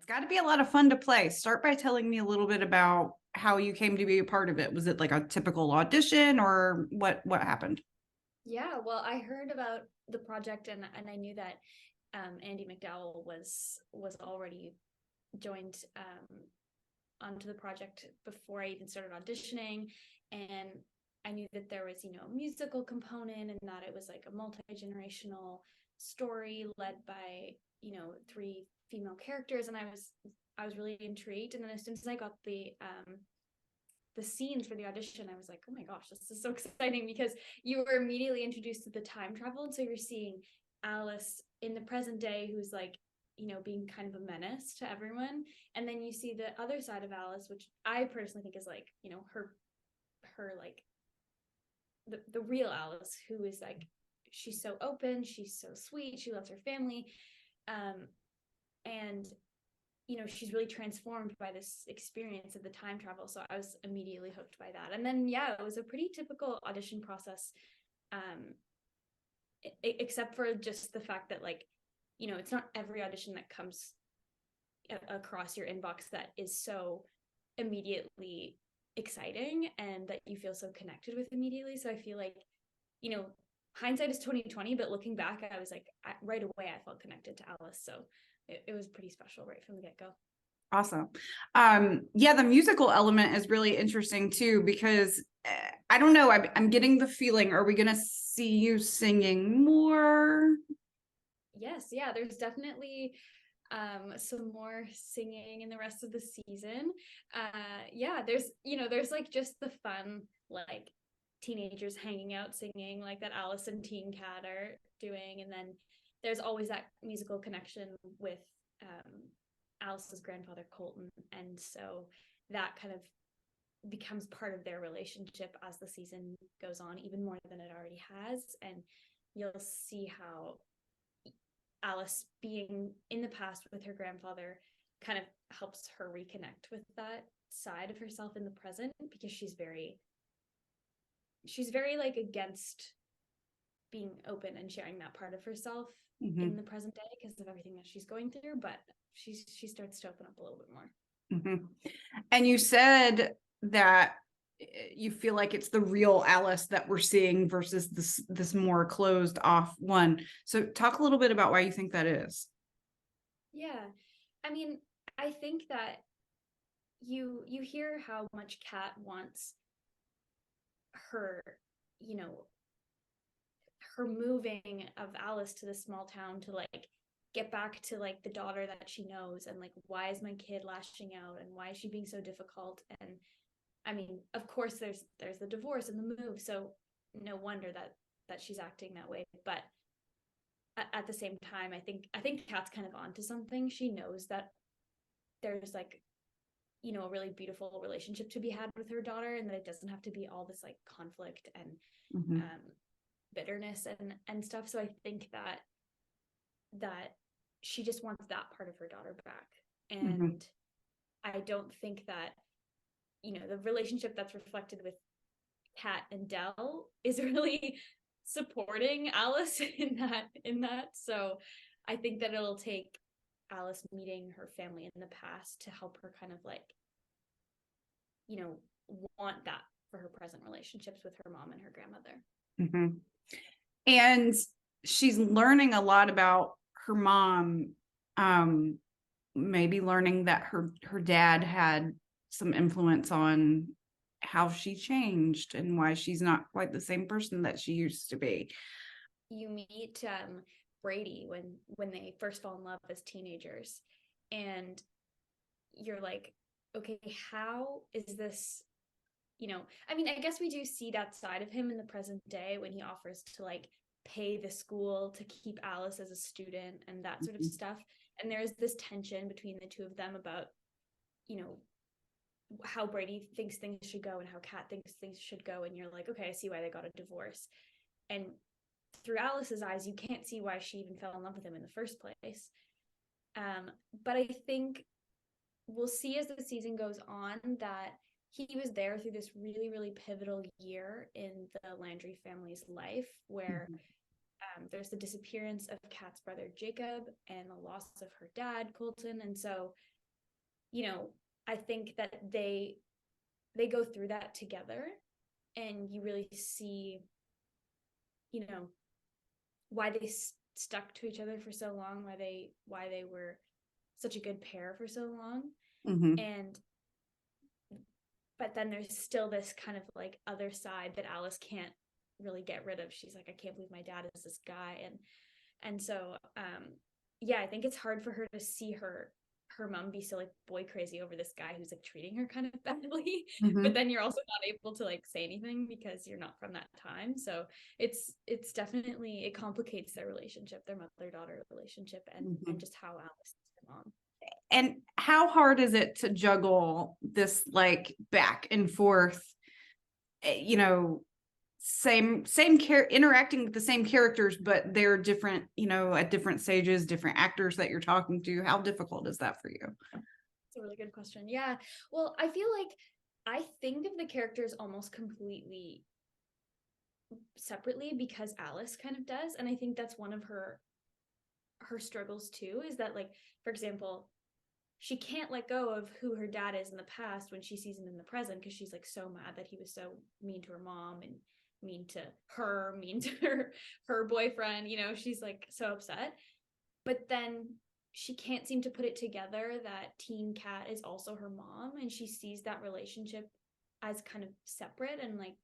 It's got to be a lot of fun to play. Start by telling me a little bit about how you came to be a part of it. Was it like a typical audition or what happened? Yeah, well, I heard about the project and I knew that Andie Macdowell was already joined onto the project before I even started auditioning, and I knew that there was a musical component and that it was like a multi-generational story led by three female characters, and I was really intrigued. And then as soon as I got the scenes for the audition, I was like, oh my gosh, this is so exciting, because you were immediately introduced to the time travel. And so you're seeing Alice in the present day, who's like, being kind of a menace to everyone. And then you see the other side of Alice, which I personally think is like, her like the real Alice, who is like, she's so open, she's so sweet, she loves her family. And she's really transformed by this experience of the time travel. So I was immediately hooked by that. And then, yeah, it was a pretty typical audition process, except for just the fact that, like, it's not every audition that comes across your inbox that is so immediately exciting and that you feel so connected with immediately. So I feel like, hindsight is 2020, but looking back, I was like, right away, I felt connected to Alice. So it was pretty special right from the get-go. Awesome. Yeah, the musical element is really interesting too, because I don't know, I'm getting the feeling, are we going to see you singing more? Yes, yeah, there's definitely some more singing in the rest of the season. Yeah, there's like just the fun, like, teenagers hanging out singing, like that Alice and Teen Cat are doing. And then there's always that musical connection with Alice's grandfather Colton, and so that kind of becomes part of their relationship as the season goes on, even more than it already has. And you'll see how Alice being in the past with her grandfather kind of helps her reconnect with that side of herself in the present, because she's very like against being open and sharing that part of herself in the present day because of everything that she's going through. But she starts to open up a little bit more. And you said that you feel like it's the real Alice that we're seeing versus this more closed off one. So talk a little bit about why you think that is. Yeah, I mean, I think that you hear how much Kat wants her, you know, her moving of Alice to this small town to like get back to like the daughter that she knows, and like, why is my kid lashing out and why is she being so difficult? And I mean, of course there's the divorce and the move, so no wonder that she's acting that way. But at the same time, I think Kat's kind of onto something. She knows that there's like, a really beautiful relationship to be had with her daughter, and that it doesn't have to be all this like conflict and bitterness and stuff. So I think that she just wants that part of her daughter back. And I don't think that the relationship that's reflected with Kat and Dell is really supporting Alice in that. So I think that it'll take Alice meeting her family in the past to help her kind of like, want that for her present relationships with her mom and her grandmother. And she's learning a lot about her mom, maybe learning that her dad had some influence on how she changed and why she's not quite the same person that she used to be. You meet Brady when they first fall in love as teenagers, and you're like, okay, how is this? I mean, I guess we do see that side of him in the present day when he offers to like pay the school to keep Alice as a student and that sort of stuff. And there is this tension between the two of them about, how Brady thinks things should go and how Kat thinks things should go. And you're like, okay, I see why they got a divorce. And through Alice's eyes, you can't see why she even fell in love with him in the first place. But I think we'll see as the season goes on that he was there through this really, really pivotal year in the Landry family's life, where there's the disappearance of Kat's brother Jacob and the loss of her dad Colton. And so, I think that they go through that together, and you really see, why they stuck to each other for so long, why they were such a good pair for so long. And but then there's still this kind of like other side that Alice can't really get rid of. She's like, I can't believe my dad is this guy. And so I think it's hard for her to see her mom be so like boy crazy over this guy who's like treating her kind of badly. But then you're also not able to like say anything because you're not from that time. So it's definitely, it complicates their relationship, their mother-daughter relationship, and just how Alice is her mom. And how hard is it to juggle this like back and forth, same interacting with the same characters, but they're different, at different stages, different actors that you're talking to? How difficult is that for you? It's a really good question. Yeah. Well, I feel like I think of the characters almost completely separately because Alice kind of does. And I think that's one of her struggles too, is that, like, for example, she can't let go of who her dad is in the past when she sees him in the present, because she's like so mad that he was so mean to her mom and mean to her boyfriend. She's like so upset. But then she can't seem to put it together that teen Kat is also her mom, and she sees that relationship as kind of separate, and like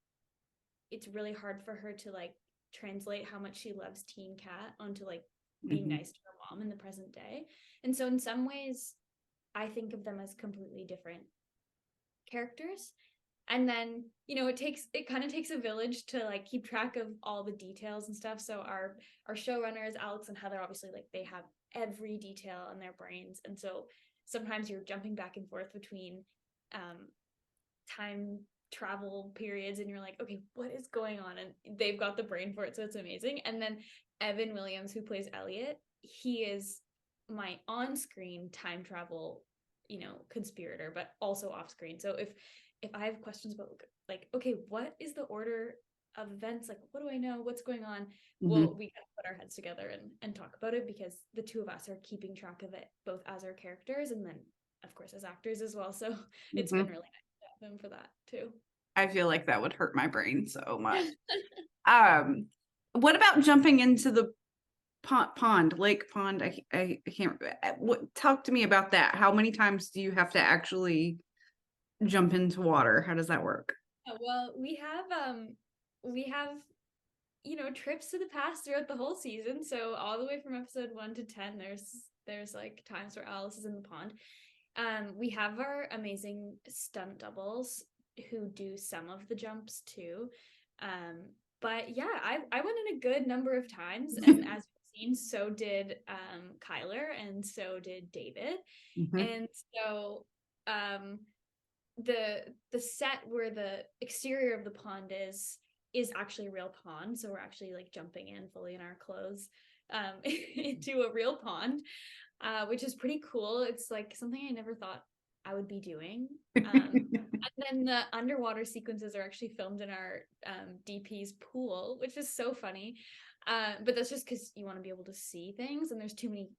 it's really hard for her to like translate how much she loves teen Kat onto like being nice to her mom in the present day. And so in some ways I think of them as completely different characters. And then, it kind of takes a village to like keep track of all the details and stuff. So our showrunners, Alex and Heather, obviously, like, they have every detail in their brains. And so sometimes you're jumping back and forth between time travel periods, and you're like, okay, what is going on? And they've got the brain for it. So it's amazing. And then Evan Williams, who plays Elliot, he is my on-screen time travel, conspirator, but also off-screen. So if I have questions about like, okay, what is the order of events? Like, what do I know? What's going on? Well, we kind of put our heads together and talk about it, because the two of us are keeping track of it, both as our characters and then, of course, as actors as well. So it's been really nice to have him for that too. I feel like that would hurt my brain so much. What about jumping into the lake pond? I can't. Talk to me about that. How many times do you have to actually jump into water? How does that work? Well, we have trips to the past throughout the whole season. So all the way from episode 1 to 10, there's like times where Alice is in the pond. We have our amazing stunt doubles who do some of the jumps too. But yeah, I went in a good number of times, and as we've seen, so did Chyler, and so did David. And so the set where the exterior of the pond is actually a real pond. So we're actually like jumping in fully in our clothes into a real pond, which is pretty cool. It's like something I never thought I would be doing. And then the underwater sequences are actually filmed in our DP's pool, which is so funny. But that's just because you want to be able to see things, and there's too many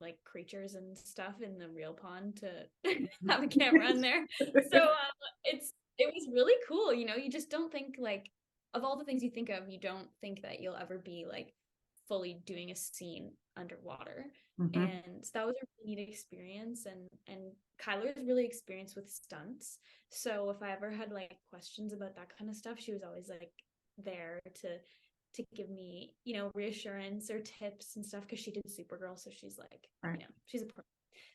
like creatures and stuff in the real pond to have a camera in there. So it was really cool. You just don't think, like, of all the things you think of, you don't think that you'll ever be like fully doing a scene underwater. And that was a really neat experience. And Chyler's really experienced with stunts. So if I ever had like questions about that kind of stuff, she was always like there to give me, reassurance or tips and stuff, because she did Supergirl. So she's like, she's a pro.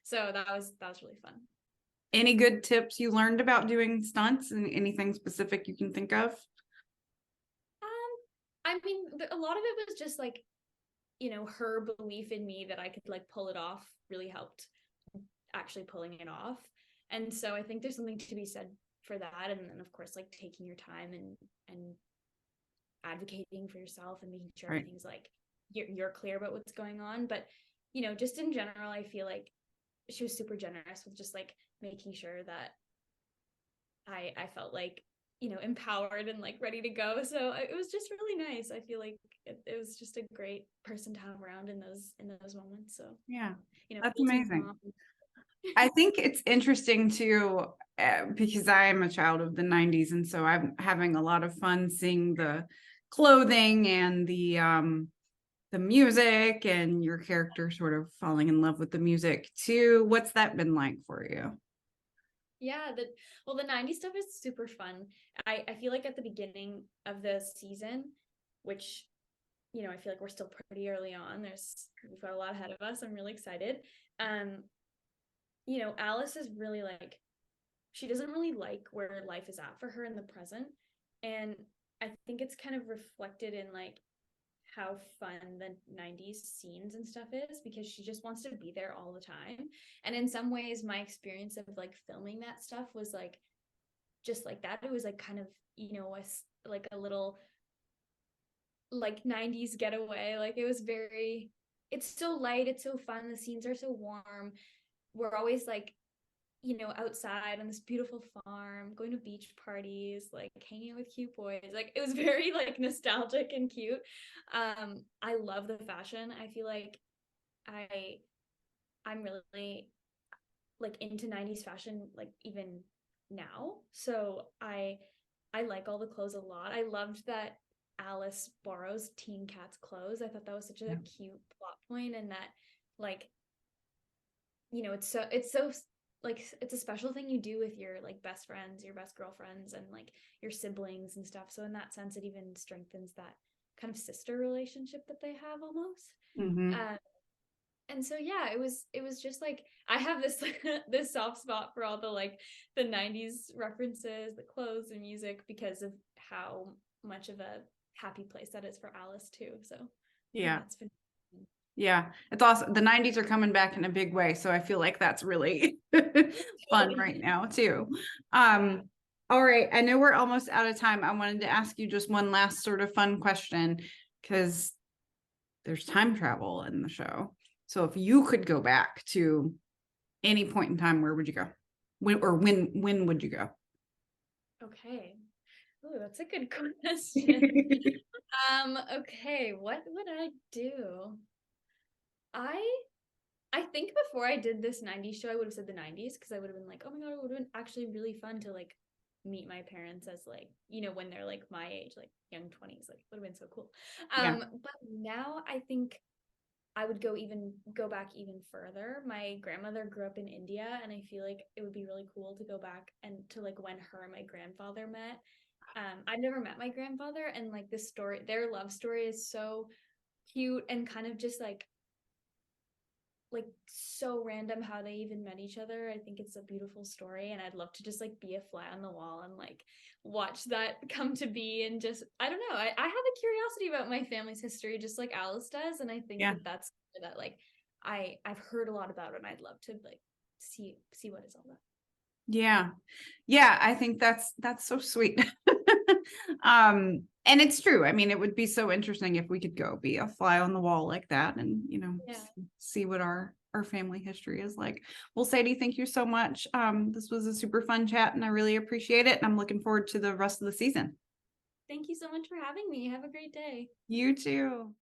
So that was really fun. Any good tips you learned about doing stunts, and anything specific you can think of? I mean, a lot of it was just like, her belief in me that I could like pull it off really helped actually pulling it off. And so I think there's something to be said for that. And then of course, like, taking your time and advocating for yourself and making sure everything's like you're clear about what's going on. But just in general, I feel like she was super generous with just like making sure that I felt like empowered and like ready to go. So it was just really nice. I feel like it was just a great person to have around in those moments. So Yeah, that's full team amazing. mom. I think it's interesting too, because I am a child of the 90s. And so I'm having a lot of fun seeing the clothing and the music and your character sort of falling in love with the music too. What's that been like for you? Yeah, the 90s stuff is super fun. I feel like at the beginning of the season, which I feel like we're still pretty early on. We've got a lot ahead of us. I'm really excited. Um, Alice is really like, she doesn't really like where life is at for her in the present. And I think it's kind of reflected in like how fun the 90s scenes and stuff is, because she just wants to be there all the time. And in some ways, my experience of like filming that stuff was like just like that. It was like kind of, like a little like 90s getaway. Like it was it's so light, it's so fun, the scenes are so warm. We're always like outside on this beautiful farm, going to beach parties, like hanging out with cute boys. Like it was very like nostalgic and cute. I love the fashion. I feel like I'm really like into 90s fashion, like even now. So I like all the clothes a lot. I loved that Alice borrows Teen Cat's clothes. I thought that was such a cute plot point, and that like it's so like it's a special thing you do with your like best friends, your best girlfriends, and like your siblings and stuff. So in that sense, it even strengthens that kind of sister relationship that they have almost. Mm-hmm. Um, and so yeah, it was just like I have this this soft spot for all the like the 90s references, the clothes and music, because of how much of a happy place that is for Alice too. So Yeah. that's been Yeah, it's awesome. The 90s are coming back in a big way. So I feel like that's really fun right now too. All right. I know we're almost out of time. I wanted to ask you just one last sort of fun question, because there's time travel in the show. So if you could go back to any point in time, where would you go? When would you go? okay. Oh, that's a good question. Okay, what would I do? I I think before I did this 90s show, I would have said the 90s, because I would have been like, oh my God, it would have been actually really fun to like meet my parents as like, when they're like my age, like young 20s, like would have been so cool. Yeah. But now I think I would go back even further. My grandmother grew up in India, and I feel like it would be really cool to go back and to like when her and my grandfather met. I've never met my grandfather, and like this story, their love story is so cute and kind of just like so random how they even met each other. I think it's a beautiful story, and I'd love to just like be a fly on the wall and like watch that come to be. And just I don't know, I have a curiosity about my family's history, just like Alice does, and I think Yeah. that's that like I've heard a lot about it, and I'd love to like see what it's all about. Yeah. Yeah, I think that's so sweet. And it's true. I mean, it would be so interesting if we could go be a fly on the wall like that, and Yeah, see what our family history is like. Well, Sadie, thank you so much. This was a super fun chat, and I really appreciate it. And I'm looking forward to the rest of the season. thank you so much for having me. Have a great day. You too.